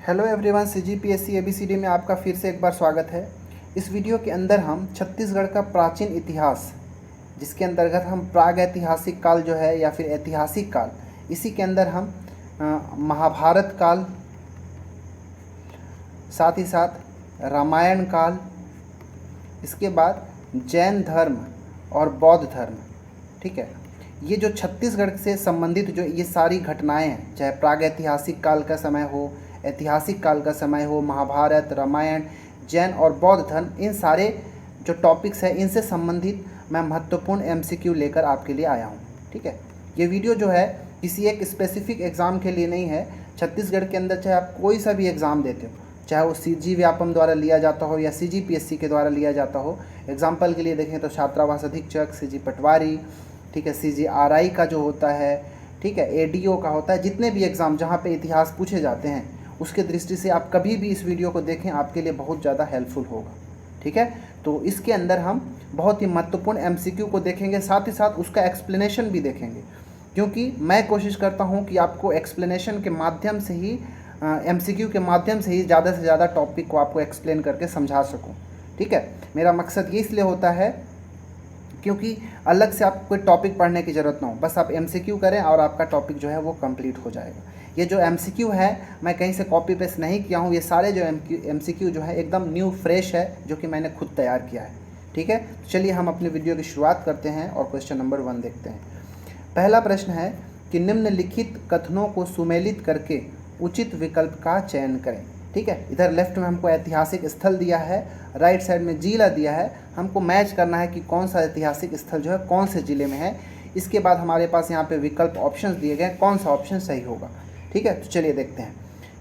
Hello everyone, CGPSC ABCD में आपका फिर से एक बार स्वागत है। इस वीडियो के अंदर हम छत्तीसगढ़ का प्राचीन इतिहास, जिसके अंतर्गत हम प्राग ऐतिहासिक काल जो है या फिर ऐतिहासिक काल, इसी के अंदर हम महाभारत काल, साथ ही साथ रामायण काल, इसके बाद जैन धर्म और बौद्ध धर्म, ठीक है। ये जो छत्तीसगढ़ से संबंधित जो ये सारी घटनाएं हैं, चाहे प्राग ऐतिहासिक काल का समय हो, ऐतिहासिक काल का समय हो, महाभारत, रामायण, जैन और बौद्ध धर्म, इन सारे जो टॉपिक्स हैं इनसे संबंधित मैं महत्वपूर्ण एमसीक्यू लेकर आपके लिए आया हूँ, ठीक है। ये वीडियो जो है किसी एक स्पेसिफिक एग्ज़ाम के लिए नहीं है। छत्तीसगढ़ के अंदर चाहे आप कोई सा भी एग्ज़ाम देते हो, चाहे वो सीजी व्यापम द्वारा लिया जाता हो या सीजीपीएससी के द्वारा लिया जाता हो। एग्जाम्पल के लिए देखें तो छात्रावास अधीक्षक, सीजी पटवारी, ठीक है, सीजीआरआई का जो होता है, ठीक है, एडीओ का होता है, जितने भी एग्ज़ाम जहाँ पे इतिहास पूछे जाते हैं, उसके दृष्टि से आप कभी भी इस वीडियो को देखें, आपके लिए बहुत ज़्यादा हेल्पफुल होगा, ठीक है। तो इसके अंदर हम बहुत ही महत्वपूर्ण एमसीक्यू को देखेंगे, साथ ही साथ उसका एक्सप्लेनेशन भी देखेंगे, क्योंकि मैं कोशिश करता हूँ कि आपको एक्सप्लेनेशन के माध्यम से ही, एमसीक्यू के माध्यम से ही ज़्यादा से ज़्यादा टॉपिक को आपको एक्सप्लेन करके समझा सकूँ, ठीक है। मेरा मकसद ये इसलिए होता है क्योंकि अलग से आपको कोई टॉपिक पढ़ने की ज़रूरत ना हो, बस आप एमसीक्यू करें और आपका टॉपिक जो है वो कंप्लीट हो जाएगा। ये जो एमसीक्यू है मैं कहीं से कॉपी पेस्ट नहीं किया हूँ, ये सारे जो एमसीक्यू जो है एकदम न्यू फ्रेश है, जो कि मैंने खुद तैयार किया है, ठीक है। तो चलिए हम अपने वीडियो की शुरुआत करते हैं और क्वेश्चन नंबर 1 देखते हैं। पहला प्रश्न है कि निम्नलिखित कथनों को सुमेलित करके उचित विकल्प का चयन करें, ठीक है। इधर लेफ्ट में हमको ऐतिहासिक स्थल दिया है, राइट साइड में जिला दिया है। हमको मैच करना है कि कौन सा ऐतिहासिक स्थल जो है कौन से ज़िले में है। इसके बाद हमारे पास यहाँ पे विकल्प ऑप्शंस दिए गए, कौन सा ऑप्शन सही होगा, ठीक है। तो चलिए देखते हैं,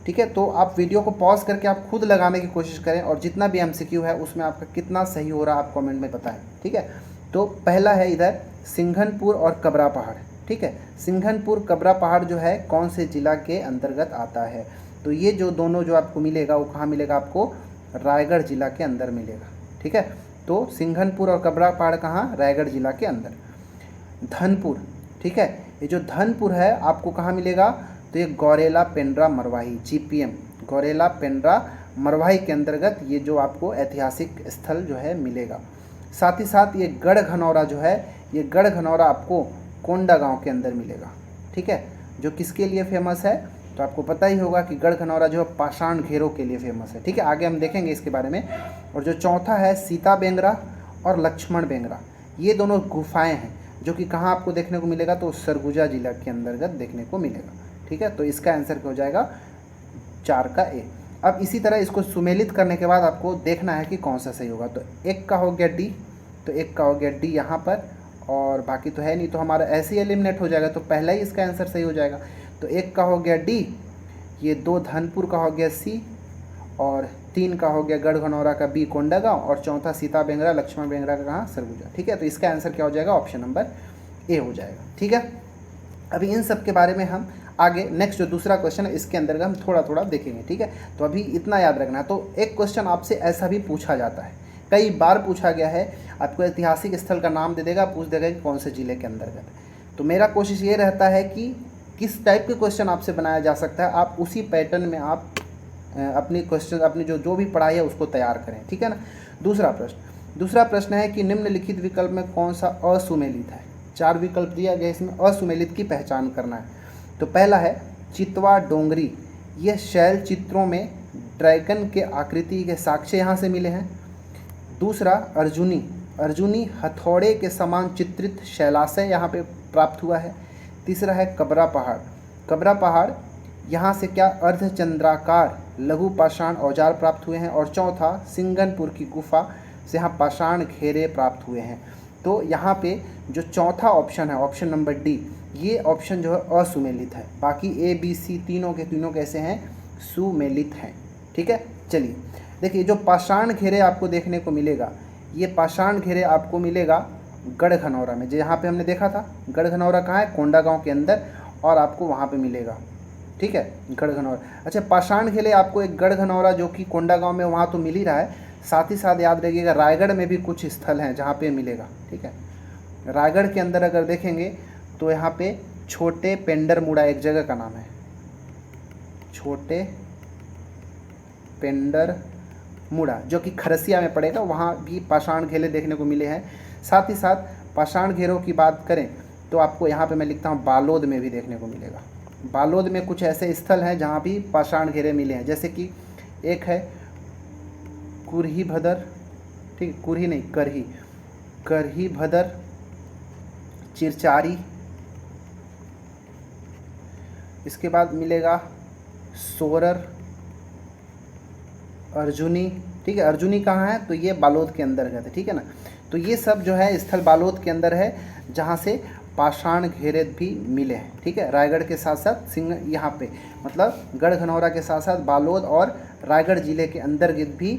ठीक है। तो आप वीडियो को पॉज करके आप खुद लगाने की कोशिश करें और जितना भी एमसीक्यू है उसमें आपका कितना सही हो रहा है आप कमेंट में बताएं, ठीक है। तो पहला है इधर सिंघनपुर और कबरा पहाड़, ठीक है। सिंघनपुर कबरा पहाड़ जो है कौन से जिला के अंतर्गत आता है? तो ये जो दोनों जो आपको मिलेगा वो कहाँ मिलेगा? आपको रायगढ़ जिला के अंदर मिलेगा, ठीक है। तो सिंघनपुर और कबरा पहाड़ कहाँ? रायगढ़ जिला के अंदर। धनपुर, ठीक है, ये जो धनपुर है आपको कहाँ मिलेगा? तो ये गौरेला पेंड्रा मरवाही, जीपीएम गौरेला पेंड्रा मरवाही के अंतर्गत ये जो आपको ऐतिहासिक स्थल जो है मिलेगा। साथ ही साथ ये गढ़घनौरा जो है, ये गढ़घनौरा आपको कोंडागांव के अंदर मिलेगा, ठीक है। जो किसके लिए फेमस है? तो आपको पता ही होगा कि गढ़घनौरा जो है पाषाण घेरों के लिए फेमस है, ठीक है। आगे हम देखेंगे इसके बारे में। और जो चौथा है सीता बेंगरा और लक्ष्मण बेंगरा, ये दोनों गुफाएं हैं जो कि कहाँ आपको देखने को मिलेगा? तो सरगुजा जिला के अंतर्गत देखने को मिलेगा, ठीक है। तो इसका आंसर क्या हो जाएगा? 4 का ए। अब इसी तरह इसको सुमेलित करने के बाद आपको देखना है कि कौन सा सही होगा। तो 1 का हो गया डी, तो 1 का हो गया डी यहाँ पर, और बाकी तो है नहीं, तो हमारा ऐसे ही एलिमिनेट हो जाएगा। तो पहला ही इसका आंसर सही हो जाएगा। तो 1 का हो गया डी, ये 2 धनपुर का हो गया सी, और 3 का हो गया गढ़घनौरा का बी कोंडागांव, और चौथा सीता बेंगरा लक्ष्मण बेंगरा का कहाँ? सरगुजा, ठीक है। तो इसका आंसर क्या हो जाएगा? ऑप्शन नंबर ए हो जाएगा, ठीक है। अभी इन सब के बारे में हम आगे नेक्स्ट जो दूसरा क्वेश्चन है इसके अंदर हम थोड़ा थोड़ा देखेंगे, ठीक है। तो अभी इतना याद रखना है। तो एक क्वेश्चन आपसे ऐसा भी पूछा जाता है, कई बार पूछा गया है, आपको ऐतिहासिक स्थल का नाम दे देगा, पूछ देगा कि कौन से ज़िले के अंतर्गत। तो मेरा कोशिश ये रहता है कि किस टाइप के क्वेश्चन आपसे बनाया जा सकता है, आप उसी पैटर्न में आप अपनी क्वेश्चन, अपनी जो भी पढ़ाई है उसको तैयार करें, ठीक है ना। दूसरा प्रश्न है कि निम्नलिखित विकल्प में कौन सा असुमेलित है? 4 विकल्प दिया गया, इसमें असुमेलित की पहचान करना है। तो पहला है चितवा डोंगरी, यह शैल चित्रों में ड्रैगन के आकृति के साक्ष्य यहाँ से मिले हैं। दूसरा अर्जुनी हथौड़े के समान चित्रित शैलाशय यहाँ पे प्राप्त हुआ है। तीसरा है कबरा पहाड़, यहाँ से क्या अर्धचंद्राकार लघु पाषाण औजार प्राप्त हुए हैं। और चौथा सिंघनपुर की गुफा से यहाँ पाषाण घेरे प्राप्त हुए हैं। तो यहाँ पे जो चौथा ऑप्शन है, ऑप्शन नंबर डी, ये ऑप्शन जो है असुमेलित है। बाकी ए बी सी तीनों के कैसे हैं? सुमेलित हैं, ठीक है। चलिए देखिए, जो पाषाण घेरे आपको देखने को मिलेगा, ये पाषाण घेरे आपको मिलेगा गढ़घनौरा में, जो यहाँ पे हमने देखा था। गढ़घनौरा कहाँ है? कोंडागांव के अंदर, और आपको वहाँ पे मिलेगा, ठीक है, गढ़घनौरा। अच्छा, पाषाण घेरे आपको एक गढ़घनौरा जो कि कोंडागांव में, वहाँ तो मिल ही रहा है, साथ ही साथ याद रखिएगा रायगढ़ में भी कुछ स्थल हैं जहाँ पे मिलेगा, ठीक है। रायगढ़ के अंदर अगर देखेंगे तो यहाँ पे छोटे पेंडरमुड़ा एक जगह का नाम है, छोटे पेंडर मुड़ा, जो कि खरसिया में पड़ेगा, वहाँ भी पाषाण घेरे देखने को मिले हैं। साथ ही साथ पाषाण घेरों की बात करें तो आपको यहाँ पे मैं लिखता हूँ बालोद में भी देखने को मिलेगा। बालोद में कुछ ऐसे स्थल हैं जहाँ भी पाषाण घेरे मिले हैं, जैसे कि एक है कुरही भदर, ठीक, कुरही नहीं करही, करही भदर, चिरचारी, इसके बाद मिलेगा सोरर, अर्जुनी, ठीक है। अर्जुनी कहाँ है, तो ये बालोद के अंतर्गत है, ठीक है ना। तो ये सब जो है स्थल बालोद के अंदर है, जहाँ से पाषाण घेरे भी मिले हैं, ठीक है। रायगढ़ के साथ साथ सिंह यहाँ पे मतलब गढ़खनौरा के साथ साथ बालोद और रायगढ़ जिले के अंतर्गत भी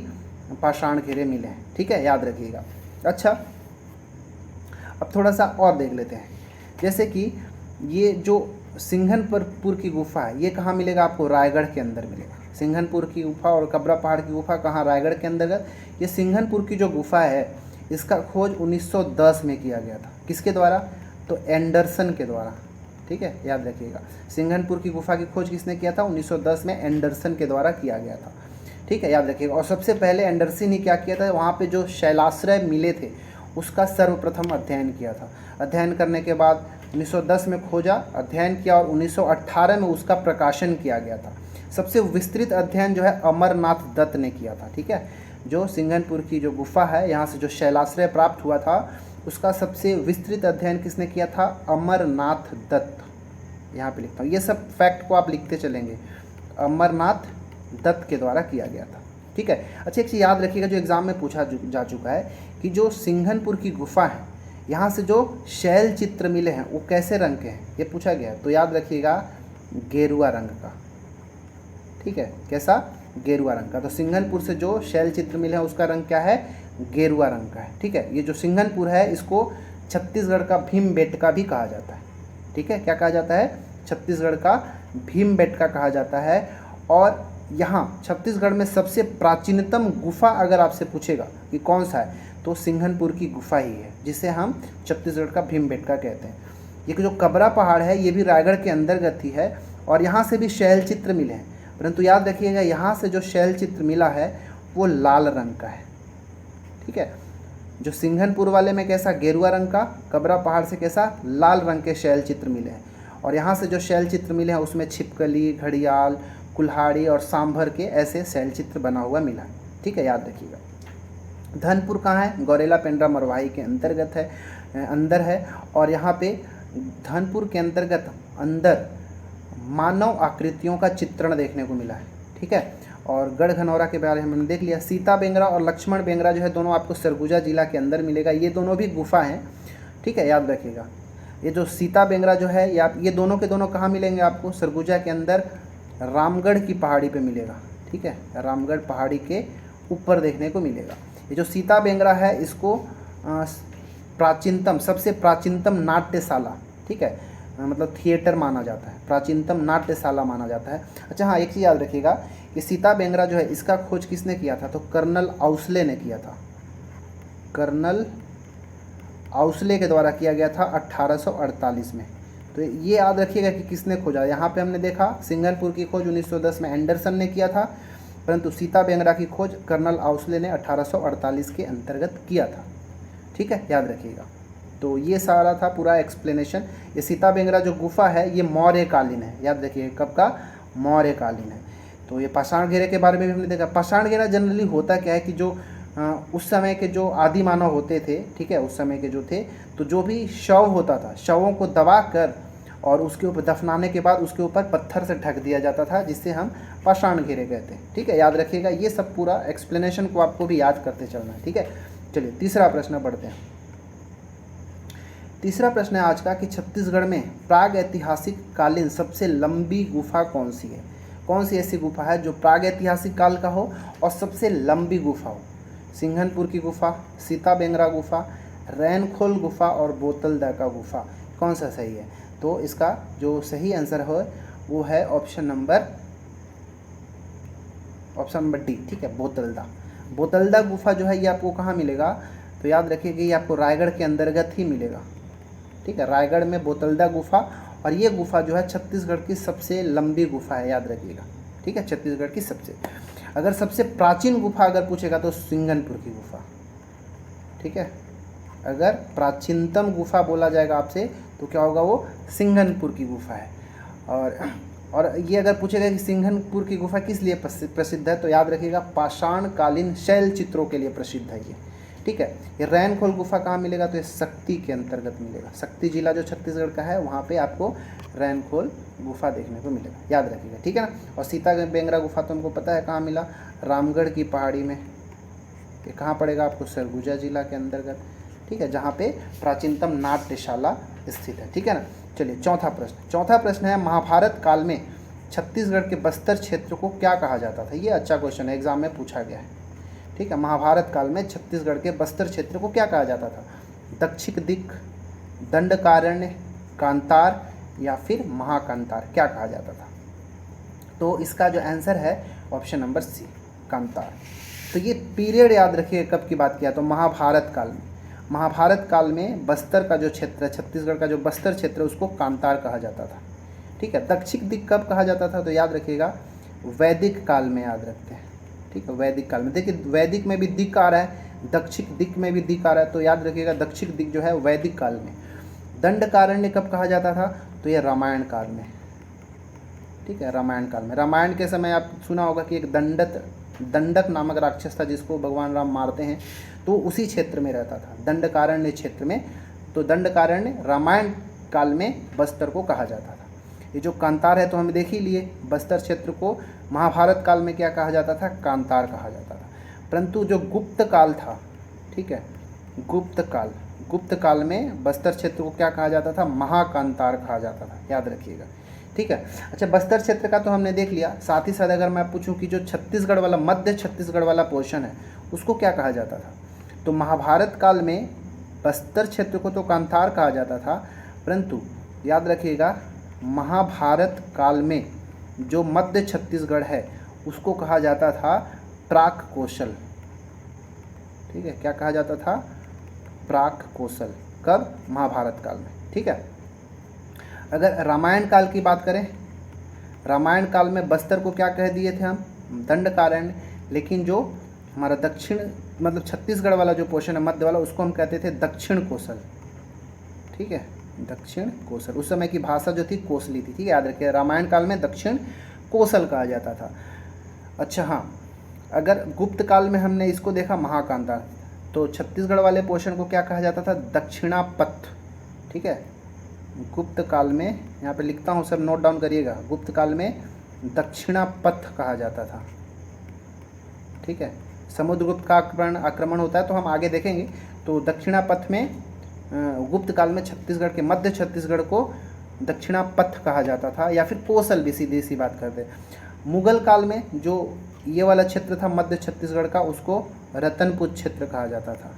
पाषाण घेरे मिले हैं, ठीक है, याद रखिएगा। अच्छा, अब थोड़ा सा और देख लेते हैं, जैसे कि ये जो सिंघनपुर की गुफा है, ये कहाँ मिलेगा आपको, रायगढ़ के अंदर मिलेगा। सिंघनपुर की गुफा और कबरा पहाड़ की गुफा कहाँ, रायगढ़ के अंतर्गत। ये सिंघनपुर की जो गुफा है, इसका खोज 1910 में किया गया था। किसके द्वारा, तो एंडरसन के द्वारा, ठीक है, याद रखिएगा। सिंघनपुर की गुफा की खोज किसने किया था, 1910 में एंडरसन के द्वारा किया गया था, ठीक है, याद रखिएगा। और सबसे पहले एंडरसन ही क्या किया था, वहाँ पे जो शैलाश्रय मिले थे उसका सर्वप्रथम अध्ययन किया था। अध्ययन करने के बाद 1910 में खोजा, अध्ययन किया और 1918 में उसका प्रकाशन किया गया था। सबसे विस्तृत अध्ययन जो है अमरनाथ दत्त ने किया था, ठीक है। जो सिंघनपुर की जो गुफा है, यहाँ से जो शैलाश्रय प्राप्त हुआ था, उसका सबसे विस्तृत अध्ययन किसने किया था, अमरनाथ दत्त। यहाँ पे लिखता हूँ, ये सब फैक्ट को आप लिखते चलेंगे, अमरनाथ दत्त के द्वारा किया गया था, ठीक है। अच्छा, एक चीज़ याद रखिएगा, जो एग्जाम में पूछा जा चुका है कि जो सिंघनपुर की गुफा है, यहाँ से जो शैल चित्र मिले हैं वो कैसे रंग के हैं, ये पूछा गया है। तो याद रखिएगा गेरुआ रंग का, ठीक है, कैसा, गेरुआ रंग का। तो सिंघनपुर से जो शैल चित्र मिले हैं उसका रंग क्या है, गेरुआ रंग का है, ठीक है। ये जो सिंघनपुर है, इसको छत्तीसगढ़ का भीमबेटका भी कहा जाता है, ठीक है। क्या कहा जाता है, छत्तीसगढ़ का भीमबेटका कहा जाता है। और यहाँ छत्तीसगढ़ में सबसे प्राचीनतम गुफा अगर आपसे पूछेगा कि कौन सा है, तो सिंघनपुर की गुफा ही है, जिसे हम छत्तीसगढ़ का भीमबेटका कहते हैं। ये जो कबरा पहाड़ है, ये भी रायगढ़ के अंतर्गत ही है, और यहाँ से भी शैल चित्र मिले हैं, परंतु याद रखिएगा यहाँ से जो शैल चित्र मिला है वो लाल रंग का है, ठीक है। जो सिंघनपुर वाले में कैसा, गेरुआ रंग का, कबरा पहाड़ से कैसा, लाल रंग के शैल चित्र मिले हैं। और यहाँ से जो शैल चित्र मिले हैं उसमें छिपकली, घड़ियाल, कुल्हाड़ी और सांभर के ऐसे शैल चित्र बना हुआ मिला, ठीक है, याद रखिएगा। धनपुर कहाँ है, गौरेला पेंड्रा मरवाही के अंतर्गत है, अंदर है। और यहाँ पे धनपुर के अंतर्गत अंदर मानव आकृतियों का चित्रण देखने को मिला है, ठीक है। और गढ़खनौरा के बारे में हमने देख लिया। सीता बेंगरा और लक्ष्मण बेंगरा जो है, दोनों आपको सरगुजा जिला के अंदर मिलेगा। ये दोनों भी गुफा हैं, ठीक है, याद रखिएगा। ये जो सीता बेंगरा जो है, ये दोनों के दोनों कहाँ मिलेंगे आपको, सरगुजा के अंदर रामगढ़ की पहाड़ी पे मिलेगा, ठीक है, रामगढ़ पहाड़ी के ऊपर देखने को मिलेगा। ये जो सीता बेंगरा है, इसको प्राचीनतम, सबसे प्राचीनतम नाट्यशाला, ठीक है, मतलब थिएटर माना जाता है, प्राचीनतम नाट्यशाला माना जाता है। अच्छा हाँ, एक चीज़ याद रखिएगा कि सीता बेंगरा जो है, इसका खोज किसने किया था, तो कर्नल आउसले ने किया था। कर्नल आउसले के द्वारा किया गया था 1848 में। तो ये याद रखिएगा कि किसने खोजा। यहाँ पे हमने देखा सिंघनपुर की खोज 1910 में एंडरसन ने किया था, परंतु सीता बेंगरा की खोज कर्नल आउसले ने 1848 के अंतर्गत किया था, ठीक है, याद रखिएगा। तो ये सारा था पूरा एक्सप्लेनेशन। ये सीता बेंगरा जो गुफा है, ये मौर्यकालीन है, याद रखिए, कब का, मौर्यकालीन है। तो ये पाषाण घेरे के बारे में भी हमने देखा। पाषाण घेरा जनरली होता क्या है कि जो उस समय के जो आदि मानव होते थे, ठीक है, उस समय के जो थे, तो जो भी शव होता था, शवों को दबा कर और उसके ऊपर दफनाने के बाद उसके ऊपर पत्थर से ढक दिया जाता था, जिससे हम पाषाण घेरे कहते हैं, ठीक है, याद रखिएगा। ये सब पूरा एक्सप्लेनेशन को आपको भी याद करते चलना है, ठीक है। चलिए तीसरा प्रश्न पढ़ते हैं। तीसरा प्रश्न है आज का कि छत्तीसगढ़ में प्राग ऐतिहासिक कालीन सबसे लंबी गुफा कौन सी है। कौन सी ऐसी गुफा है जो प्राग ऐतिहासिक काल का हो और सबसे लंबी गुफा हो। सिंघनपुर की गुफा, सीता बेंगरा गुफा, रैनखोल गुफा और बोतलदा का गुफा, कौन सा सही है। तो इसका जो सही आंसर है वो है ऑप्शन नंबर डी, ठीक है, बोतलदा। बोतलदा गुफा जो है ये आपको कहाँ मिलेगा, तो याद रखिएगा ये आपको रायगढ़ के अंतर्गत ही मिलेगा, ठीक है, रायगढ़ में बोतलदा गुफा। और ये गुफा जो है छत्तीसगढ़ की सबसे लंबी गुफा है, याद रखिएगा, ठीक है, छत्तीसगढ़ की सबसे। अगर सबसे प्राचीन गुफा अगर पूछेगा तो सिंघनपुर की गुफा, ठीक है। अगर प्राचीनतम गुफा बोला जाएगा आपसे तो क्या होगा, वो सिंघनपुर की गुफा है। और ये अगर पूछेगा कि सिंघनपुर की गुफा किस लिए प्रसिद्ध है, तो याद रखिएगा पाषाण कालीन शैल चित्रों के लिए प्रसिद्ध है ये, ठीक है। ये रैनखोल गुफा कहाँ मिलेगा, तो ये शक्ति के अंतर्गत मिलेगा। शक्ति जिला जो छत्तीसगढ़ का है वहाँ पे आपको रैनखोल गुफा देखने को मिलेगा, याद रखिएगा, ठीक है ना। और सीता बेंगरा गुफा तो हमको पता है कहाँ मिला, रामगढ़ की पहाड़ी में। ये कहाँ पड़ेगा आपको, सरगुजा जिला के अंतर्गत, ठीक है, जहाँ पे प्राचीनतम नाट्यशाला स्थित है, ठीक है ना। चलिए चौथा प्रश्न है, महाभारत काल में छत्तीसगढ़ के बस्तर क्षेत्र को क्या कहा जाता था। ये अच्छा क्वेश्चन है, एग्जाम में पूछा गया है, ठीक है। महाभारत काल में छत्तीसगढ़ के बस्तर क्षेत्र को क्या कहा जाता था, दक्षिण दिक, दंडकारण्य, कांतार या फिर महाकांतार, क्या कहा जाता था। तो इसका जो आंसर है ऑप्शन नंबर सी, कांतार। तो ये पीरियड याद रखिए कब की बात किया, तो महाभारत काल में। महाभारत काल में बस्तर का जो क्षेत्र है, छत्तीसगढ़ का जो बस्तर क्षेत्र है, उसको कांतार कहा जाता था, ठीक है। दक्षिण दिक कब कहा जाता था, तो याद रखिएगा वैदिक काल में, याद रखते हैं, ठीक है। वैदिक काल में देखिए, वैदिक में भी दिक आ रहा है, दक्षिण दिक में भी दिक आ रहा है, तो याद रखिएगा दक्षिण दिक जो है वैदिक काल में। दंडकारण्य कब कहा जाता था, तो ये रामायण काल में, ठीक है, रामायण काल में। रामायण के समय आप सुना होगा कि एक दंडक नामक राक्षस था जिसको भगवान राम मारते हैं, तो उसी क्षेत्र में रहता था, दंडकारण्य क्षेत्र में। तो दंडकारण्य रामायण काल में बस्तर को कहा जाता था। ये जो कांतार है तो हम देख ही लिए, बस्तर क्षेत्र को महाभारत काल में क्या कहा जाता था, कांतार कहा जाता था। परंतु जो गुप्त काल था, ठीक है, गुप्त काल में बस्तर क्षेत्र को क्या कहा जाता था, महाकांतार कहा जाता था, याद रखिएगा, ठीक है। अच्छा, बस्तर क्षेत्र का तो हमने देख लिया, साथ ही साथ अगर मैं पूछूं कि जो छत्तीसगढ़ वाला, मध्य छत्तीसगढ़ वाला पोर्शन है उसको क्या कहा जाता था, तो महाभारत काल में बस्तर क्षेत्र को तो कांतार कहा जाता था, परंतु याद रखिएगा महाभारत काल में जो मध्य छत्तीसगढ़ है उसको कहा जाता था प्राक कौशल, ठीक है। क्या कहा जाता था, प्राक कौशल, कब, महाभारत काल में, ठीक है। अगर रामायण काल की बात करें, रामायण काल में बस्तर को क्या कह दिए थे हम, दंडकारण्य, लेकिन जो हमारा दक्षिण मतलब छत्तीसगढ़ वाला जो पोर्शन है मध्य वाला, उसको हम कहते थे दक्षिण कौशल, ठीक है, दक्षिण कौशल। उस समय की भाषा जो थी कोसली थी, ठीक है, याद रखिए रामायण काल में दक्षिण कौशल कहा जाता था। अच्छा हाँ, अगर गुप्त काल में हमने इसको देखा महाकांतार, तो छत्तीसगढ़ वाले पोर्शन को क्या कहा जाता था, दक्षिणापथ, ठीक है। गुप्त काल में, यहाँ पे लिखता हूँ, सब नोट डाउन करिएगा, गुप्त काल में दक्षिणापथ कहा जाता था, ठीक है। समुद्रगुप्त का आक्रमण होता है तो हम आगे देखेंगे। तो दक्षिणापथ में गुप्त काल में छत्तीसगढ़ के, मध्य छत्तीसगढ़ को दक्षिणापथ कहा जाता था, या फिर कौशल भी सीधी सी बात करते। मुगल काल में जो ये वाला क्षेत्र था मध्य छत्तीसगढ़ का, उसको रतनपुर क्षेत्र कहा जाता था,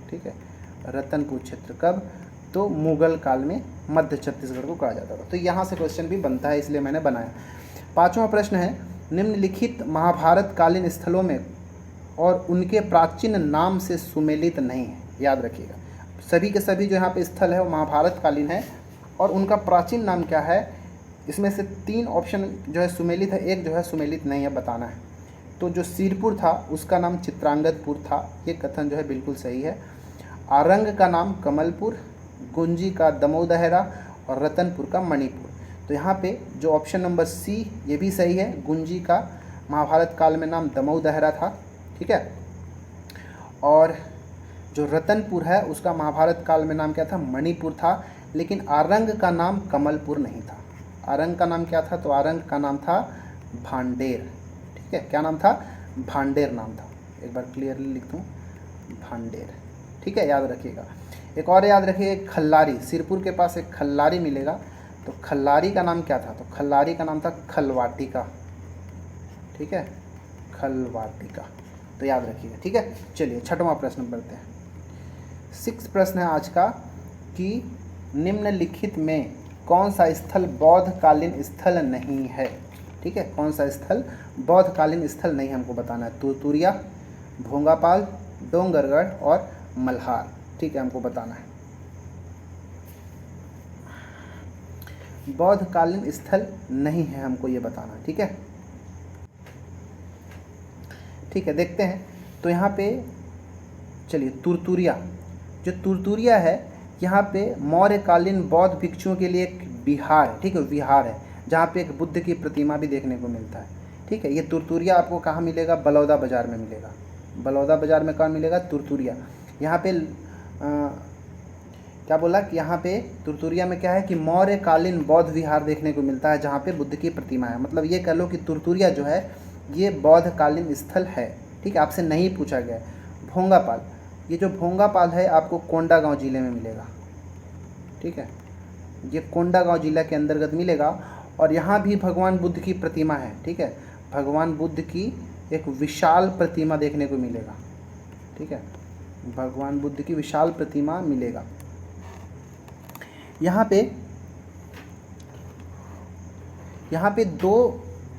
ठीक है, रतनपुर क्षेत्र, कब, तो मुगल काल में मध्य छत्तीसगढ़ को कहा जाता था। तो यहाँ से क्वेश्चन भी बनता है, इसलिए मैंने बनाया। पांचवा प्रश्न है, निम्नलिखित महाभारत कालीन स्थलों में और उनके प्राचीन नाम से सुमेलित नहीं है, याद रखिएगा। सभी के सभी जो यहाँ पे स्थल है वो महाभारत कालीन है, और उनका प्राचीन नाम क्या है, इसमें से 3 ऑप्शन जो है सुमेलित है, एक जो है सुमेलित नहीं है, बताना है। तो जो सिरपुर था उसका नाम चित्रांगदपुर था, ये कथन जो है बिल्कुल सही है। आरंग का नाम कमलपुर, गुंजी का दमोदहरा और रतनपुर का मणिपुर। तो यहाँ पे जो ऑप्शन नंबर सी ये भी सही है, गुंजी का महाभारत काल में नाम दमोदहरा था, ठीक है। और जो रतनपुर है उसका महाभारत काल में नाम क्या था, मणिपुर था, लेकिन आरंग का नाम कमलपुर नहीं था। आरंग का नाम क्या था, तो आरंग का नाम था भांडेर, ठीक है। क्या नाम था, भांडेर नाम था, एक बार क्लियरली लिख दूँ, भांडेर, ठीक है, याद रखिएगा। एक और याद रखिए, खल्लारी, सिरपुर के पास एक खल्लारी मिलेगा, तो खल्लारी का नाम क्या था, तो खल्लारी का नाम था खलवाटिका, ठीक है, खलवाटिका, तो याद रखिएगा, ठीक है। चलिए छठवां प्रश्न बढ़ते हैं। 6 प्रश्न है आज का कि निम्नलिखित में कौन सा स्थल बौद्धकालीन स्थल नहीं है, ठीक है, कौन सा स्थल बौद्धकालीन स्थल नहीं हमको बताना है। तुरतुरिया, भोंगापाल, डोंगरगढ़ और मल्हार, ठीक है, हमको बताना है। बौद्धकालीन स्थल नहीं है, हमको ये बताना है, ठीक है। ठीक है, देखते हैं। तो यहाँ पे चलिए तुरतुरिया, जो तुरतुरिया है यहाँ पे मौर्यकालीन बौद्ध भिक्षुओं के लिए एक विहार है, ठीक है, विहार है, जहाँ पे एक बुद्ध की प्रतिमा भी देखने को मिलता है। ठीक है, ये तुरतुरिया आपको कहाँ मिलेगा? बलौदा बाज़ार में मिलेगा। बलौदा बाज़ार में कहाँ मिलेगा? तुरतुरिया। यहाँ पे क्या बोला कि यहाँ पे तुरतुरिया में क्या है कि मौर्यकालीन बौद्ध विहार देखने को मिलता है, जहाँ पे बुद्ध की प्रतिमा है। मतलब ये कह लो कि तुरतुरिया जो है ये बौद्धकालीन स्थल है। ठीक है, आपसे नहीं पूछा गया है। भोंगापाल, ये जो भोंगापाल है आपको कोंडागांव ज़िले में मिलेगा। ठीक है, ये कोंडागांव जिला के अंतर्गत मिलेगा और यहाँ भी भगवान बुद्ध की प्रतिमा है। ठीक है, भगवान बुद्ध की एक विशाल प्रतिमा देखने को मिलेगा। ठीक है, भगवान बुद्ध की विशाल प्रतिमा मिलेगा। यहाँ पे 2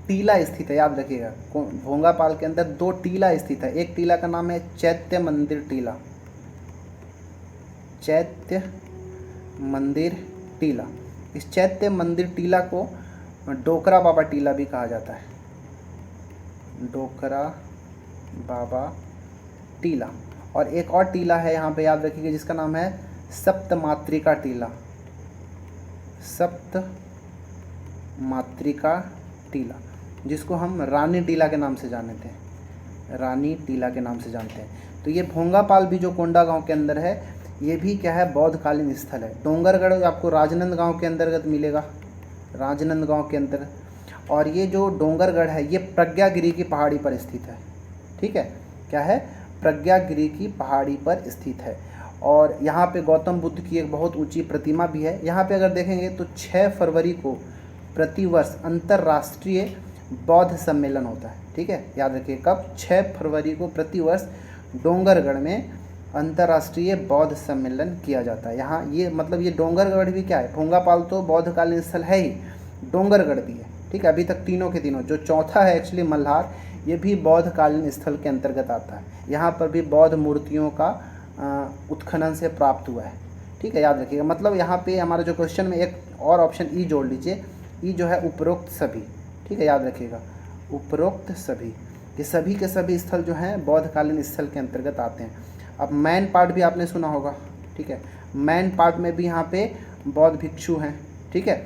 टीला स्थित है, याद रखिएगा। भोंगापाल के अंदर 2 टीला स्थित है। एक टीला का नाम है चैत्य मंदिर टीला, चैत्य मंदिर टीला। इस चैत्य मंदिर टीला को डोकरा बाबा टीला भी कहा जाता है, डोकरा बाबा टीला। और एक और टीला है यहाँ पे, याद रखिएगा, जिसका नाम है सप्तमातृका टीला, सप्तमातृका टीला, जिसको हम रानी टीला के नाम से जानते हैं, रानी टीला के नाम से जानते हैं। तो ये भोंगापाल भी जो कोंडागांव के अंदर है, ये भी क्या है? बौद्धकालीन स्थल है। डोंगरगढ़ आपको राजनांदगांव के अंतर्गत मिलेगा, राजनांदगांव के अंतर्गत। और ये जो डोंगरगढ़ है ये प्रज्ञागिरी की पहाड़ी पर स्थित है। ठीक है, क्या है? प्रज्ञागिरी की पहाड़ी पर स्थित है। और यहाँ पे गौतम बुद्ध की एक बहुत ऊंची प्रतिमा भी है। यहाँ पे अगर देखेंगे तो 6 फरवरी को प्रतिवर्ष अंतर्राष्ट्रीय बौद्ध सम्मेलन होता है। ठीक है, याद रखिए कब? 6 फरवरी को प्रतिवर्ष डोंगरगढ़ में अंतर्राष्ट्रीय बौद्ध सम्मेलन किया जाता है। यहाँ ये मतलब ये डोंगरगढ़ भी क्या है? भोंगापाल तो बौद्धकालीन स्थल है ही, डोंगरगढ़ भी है। ठीक है, अभी तक तीनों के तीनों, जो चौथा है एक्चुअली मल्हार, ये भी बौद्धकालीन स्थल के अंतर्गत आता है। यहाँ पर भी बौद्ध मूर्तियों का उत्खनन से प्राप्त हुआ है। ठीक है, याद रखिएगा। मतलब यहाँ पे हमारा जो क्वेश्चन में एक और ऑप्शन ई जोड़ लीजिए, ई जो है उपरोक्त सभी। ठीक है, याद रखिएगा, उपरोक्त सभी, ये सभी के सभी स्थल जो हैं बौद्धकालीन स्थल के अंतर्गत आते हैं। अब मैन पार्ट भी आपने सुना होगा। ठीक है, मैन पार्ट में भी यहाँ पे बौद्ध भिक्षु हैं। ठीक है,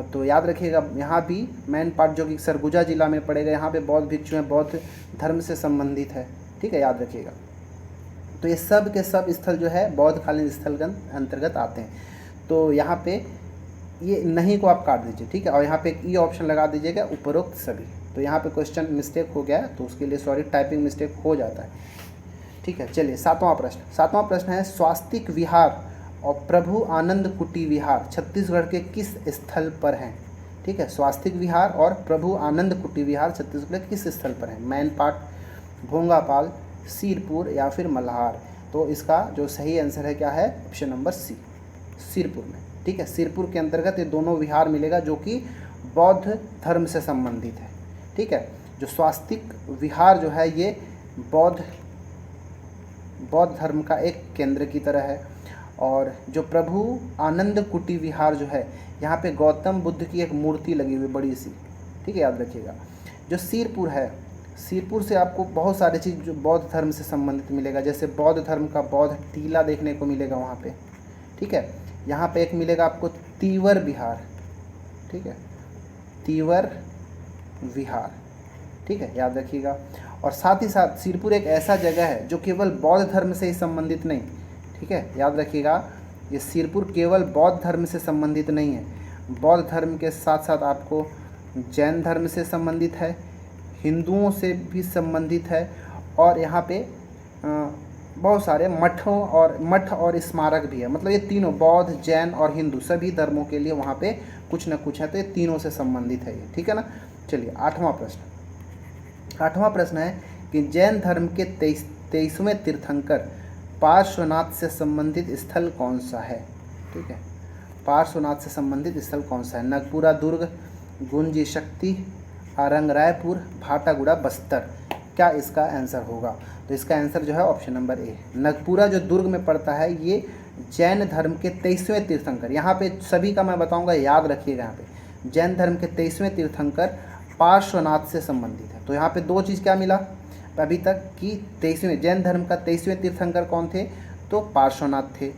तो याद रखिएगा यहाँ भी मैन पार्ट जो कि सरगुजा जिला में पड़ेगा, यहाँ पे बौद्ध भिक्षु हैं, बौद्ध धर्म से संबंधित है। ठीक है, याद रखिएगा। तो ये सब के सब स्थल जो है बौद्धकालीन स्थल के अंतर्गत आते हैं। तो यहाँ पे ये नहीं को आप काट दीजिए। ठीक है, और यहाँ पे एक ई ऑप्शन लगा दीजिएगा, उपरोक्त सभी। तो यहाँ पे क्वेश्चन मिस्टेक हो गया है, तो उसके लिए सॉरी, टाइपिंग मिस्टेक हो जाता है। ठीक है, चलिए 7वां प्रश्न। 7वां प्रश्न है स्वास्तिक विहार और प्रभु आनंद कुटी विहार छत्तीसगढ़ के किस स्थल पर हैं? ठीक है, स्वास्तिक विहार और प्रभु आनंद कुटी विहार छत्तीसगढ़ के किस स्थल पर हैं? मैन पाट, भोंगापाल, सिरपुर या फिर मल्हार? तो इसका जो सही आंसर है क्या है? ऑप्शन नंबर सी, सिरपुर में। ठीक है, सिरपुर के अंतर्गत ये दोनों विहार मिलेगा जो कि बौद्ध धर्म से संबंधित है। ठीक है, जो स्वास्तिक विहार जो है ये बौद्ध धर्म का एक केंद्र की तरह है। और जो प्रभु आनंद कुटी विहार जो है, यहाँ पे गौतम बुद्ध की एक मूर्ति लगी हुई बड़ी सी। ठीक है, याद रखिएगा। जो सिरपुर है, सिरपुर से आपको बहुत सारी चीज़ जो बौद्ध धर्म से संबंधित मिलेगा, जैसे बौद्ध धर्म का बौद्ध टीला देखने को मिलेगा वहाँ पे। ठीक है, यहाँ पे एक मिलेगा आपको तीवर विहार। ठीक है, तीवर विहार। ठीक है, याद रखिएगा। और साथ ही साथ सिरपुर एक ऐसा जगह है जो केवल बौद्ध धर्म से ही संबंधित नहीं। ठीक है, याद रखिएगा, ये सिरपुर केवल बौद्ध धर्म से संबंधित नहीं है, बौद्ध धर्म के साथ साथ आपको जैन धर्म से संबंधित है, हिंदुओं से भी संबंधित है। और यहाँ पे बहुत सारे मठ और स्मारक भी है। मतलब ये तीनों, बौद्ध, जैन और हिंदू, सभी धर्मों के लिए वहाँ पे कुछ न कुछ है। तो ये तीनों से संबंधित है ये। ठीक है ना। चलिए 8वां प्रश्न। 8वां प्रश्न है कि जैन धर्म के 23वें तीर्थंकर पार्श्वनाथ से संबंधित स्थल कौन सा है? ठीक है, पार्श्वनाथ से संबंधित स्थल कौन सा है? नगपुरा दुर्ग, गुंजी शक्ति, आरंग रायपुर, भाटागुड़ा बस्तर? क्या इसका आंसर होगा? तो इसका आंसर जो है ऑप्शन नंबर ए, नगपुरा जो दुर्ग में पड़ता है, ये जैन धर्म के 23वें तीर्थंकर, यहाँ पे सभी का मैं बताऊंगा, याद रखिएगा। यहाँ पे जैन धर्म के 23वें तीर्थंकर पार्श्वनाथ से संबंधित है। तो यहाँ पे दो चीज़ क्या मिला? अभी तक कि 23वें जैन धर्म का 23वें तीर्थंकर कौन थे, तो पार्श्वनाथ थे।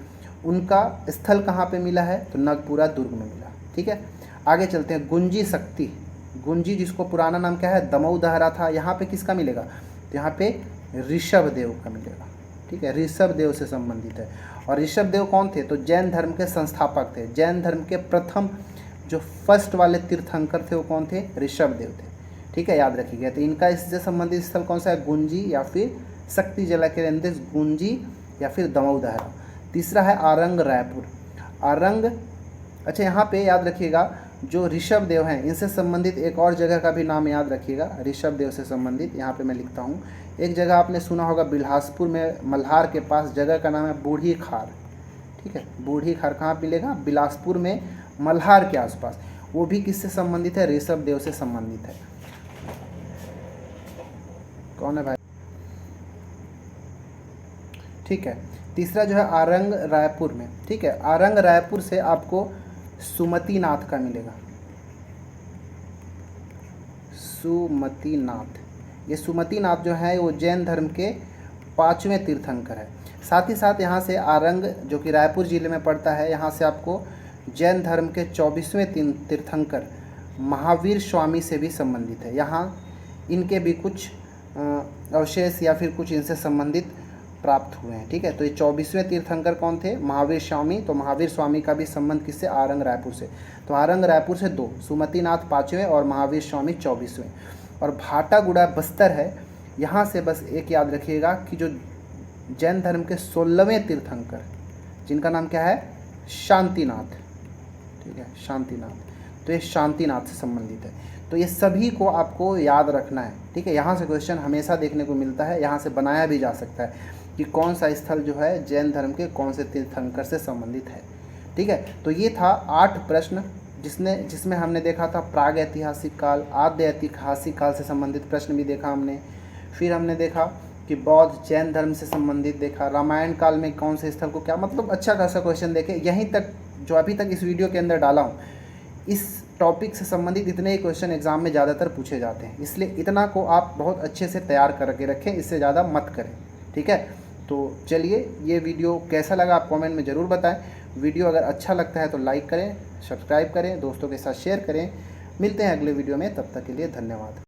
उनका स्थल कहाँ पे मिला है, तो नगपुरा दुर्ग में मिला। ठीक है, आगे चलते हैं। गुंजी शक्ति, गुंजी जिसको पुराना नाम क्या है, दमऊ दहरा था, यहाँ पे किसका मिलेगा, तो यहाँ पे ऋषभ देव का मिलेगा। ठीक है, ऋषभ देव से संबंधित है। और ऋषभ देव कौन थे, तो जैन धर्म के संस्थापक थे। जैन धर्म के प्रथम जो फर्स्ट वाले तीर्थंकर थे वो कौन थे, ऋषभ देव थे। ठीक है, याद रखिएगा। तो इनका इससे संबंधित स्थल कौन सा है, गुंजी या फिर शक्ति जला के रहते, गुंजी या फिर दमऊ दहरा। तीसरा है आरंग रायपुर। आरंग, अच्छा यहाँ पे याद रखिएगा जो ऋषभ देव हैं इनसे संबंधित एक और जगह का भी नाम याद रखिएगा, ऋषभ देव से संबंधित। यहाँ पे मैं लिखता हूँ, एक जगह आपने सुना होगा बिलासपुर में, मल्हार के पास, जगह का नाम है बूढ़ी खार। ठीक है, बूढ़ी खार कहाँ मिलेगा, बिलासपुर में, मल्हार के आसपास। वो भी किससे संबंधित है, ऋषभ देव से संबंधित है। कौन है भाई, ठीक है। तीसरा जो है आरंग रायपुर में। ठीक है, आरंग रायपुर से आपको सुमतिनाथ का मिलेगा, सुमतिनाथ। ये सुमतिनाथ जो है वो जैन धर्म के 5वें तीर्थंकर है। साथ ही साथ यहाँ से आरंग जो कि रायपुर जिले में पड़ता है, यहाँ से आपको जैन धर्म के 24वें तीर्थंकर महावीर स्वामी से भी संबंधित है। यहाँ इनके भी कुछ अवशेष या फिर कुछ इनसे संबंधित प्राप्त हुए हैं। ठीक है, तो ये 24वें तीर्थंकर कौन थे, महावीर स्वामी। तो महावीर स्वामी का भी संबंध किससे, आरंग रायपुर से। तो आरंग रायपुर से 2, सुमतिनाथ 5वें और महावीर स्वामी 24वें। और भाटागुड़ा बस्तर है, यहाँ से बस एक याद रखिएगा कि जो जैन धर्म के 16वें तीर्थंकर जिनका नाम क्या है, शांतिनाथ। ठीक है, शांतिनाथ। तो ये शांतिनाथ से संबंधित है। तो ये सभी को आपको याद रखना है। ठीक है, यहाँ से क्वेश्चन हमेशा देखने को मिलता है, यहाँ से बनाया भी जा सकता है कि कौन सा स्थल जो है जैन धर्म के कौन से तीर्थंकर से संबंधित है। ठीक है, तो ये था 8 प्रश्न जिसमें हमने देखा था प्राग ऐतिहासिक काल, आद्य ऐतिहासिक काल से संबंधित प्रश्न भी देखा हमने। फिर हमने देखा कि बौद्ध जैन धर्म से संबंधित देखा, रामायण काल में कौन से स्थल को क्या, मतलब अच्छा खासा क्वेश्चन देखे। यहीं तक जो अभी तक इस वीडियो के अंदर डाला हूँ, इस टॉपिक से संबंधित इतने ही क्वेश्चन एग्जाम में ज़्यादातर पूछे जाते हैं, इसलिए इतना को आप बहुत अच्छे से तैयार करके रखें, इससे ज़्यादा मत करें। ठीक है, तो चलिए, ये वीडियो कैसा लगा आप कमेंट में ज़रूर बताएं। वीडियो अगर अच्छा लगता है तो लाइक करें, सब्सक्राइब करें, दोस्तों के साथ शेयर करें। मिलते हैं अगले वीडियो में, तब तक के लिए धन्यवाद।